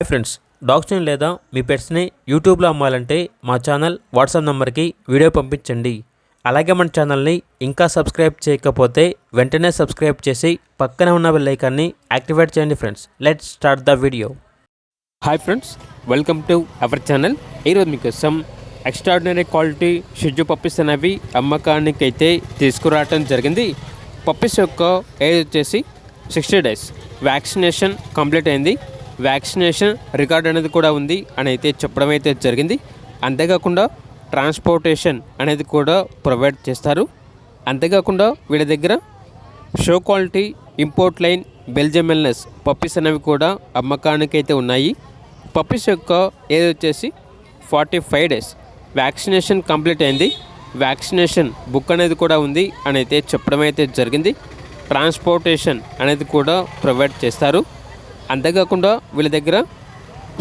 Friends, డాగ్స్ని లేదా మీ పెట్స్ని యూట్యూబ్లో అమ్మాలంటే మా ఛానల్ వాట్సాప్ నెంబర్కి వీడియో పంపించండి. అలాగే మన ఛానల్ని ఇంకా సబ్స్క్రైబ్ చేయకపోతే వెంటనే సబ్స్క్రైబ్ చేసి పక్కనే ఉన్న బెల్ ఐకాన్ని యాక్టివేట్ చేయండి. Friends, let's start the video. Hi friends, welcome to our channel. ఈరోజు మీకోసం ఎక్స్ట్రాడినరీ క్వాలిటీ షిజు పప్పీస్ అనేవి అమ్మకానికి అయితే తీసుకురావడం జరిగింది. పప్పీస్ యొక్క ఏజ్ వచ్చేసి 60 days. వ్యాక్సినేషన్ కంప్లీట్ అయింది. వ్యాక్సినేషన్ రికార్డ్ అనేది కూడా ఉంది అని అయితే చెప్పడం అయితే జరిగింది. అంతేకాకుండా ట్రాన్స్పోర్టేషన్ అనేది కూడా ప్రొవైడ్ చేస్తారు. అంతేకాకుండా వీళ్ళ దగ్గర show quality import line Belgium ఎల్నెస్ పప్పీస్ అనేవి కూడా అమ్మకానికి అయితే ఉన్నాయి. పప్పీస్ యొక్క ఏజ్ వచ్చేసి 45 days. వ్యాక్సినేషన్ కంప్లీట్ అయింది. వ్యాక్సినేషన్ బుక్ అనేది కూడా ఉంది అని అయితే చెప్పడం అయితే జరిగింది. ట్రాన్స్పోర్టేషన్ అనేది కూడా ప్రొవైడ్ చేస్తారు. అంతేకాకుండా వీళ్ళ దగ్గర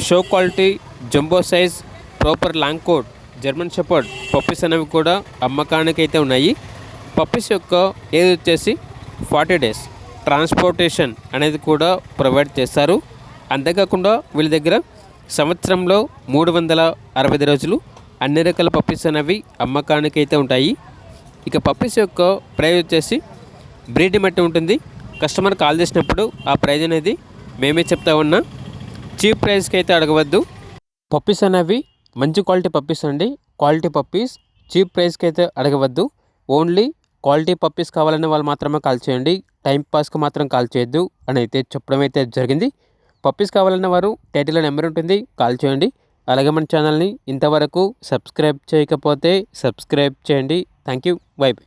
show quality jumbo size proper long coat German shepherd puppies అనేవి కూడా అమ్మకానికి అయితే ఉన్నాయి. పప్పీస్ యొక్క ఏజ్ వచ్చేసి 40 days. ట్రాన్స్పోర్టేషన్ అనేది కూడా ప్రొవైడ్ చేస్తారు. అంతేకాకుండా వీళ్ళ దగ్గర సంవత్సరంలో 365 రోజులు అన్ని రకాల పప్పీస్ అనేవి అమ్మకానికి అయితే ఉంటాయి. ఇక పప్పీస్ యొక్క ప్రైస్ వచ్చేసి బ్రీడ్ బట్టి ఉంటుంది. కస్టమర్ కాల్ చేసినప్పుడు ఆ ప్రైజ్ అనేది మేమే చెప్తా ఉన్నా. చీప్ ప్రైస్కి అయితే అడగవద్దు. పప్పీస్ అనేవి మంచి క్వాలిటీ పప్పీస్ అండి. క్వాలిటీ పప్పీస్ చీప్ ప్రైస్కి అయితే అడగవద్దు. ఓన్లీ క్వాలిటీ పప్పీస్ కావాలనే వాళ్ళు మాత్రమే కాల్ చేయండి. టైం పాస్కి మాత్రం కాల్ చేయొద్దు అని అయితే చెప్పడం అయితే జరిగింది. పప్పీస్ కావాలన్న వారు టైటిల్లో నెంబర్ ఉంటుంది, కాల్ చేయండి. అలాగే మన ఛానల్ని ఇంతవరకు సబ్స్క్రైబ్ చేయకపోతే సబ్స్క్రైబ్ చేయండి. Thank you. By by.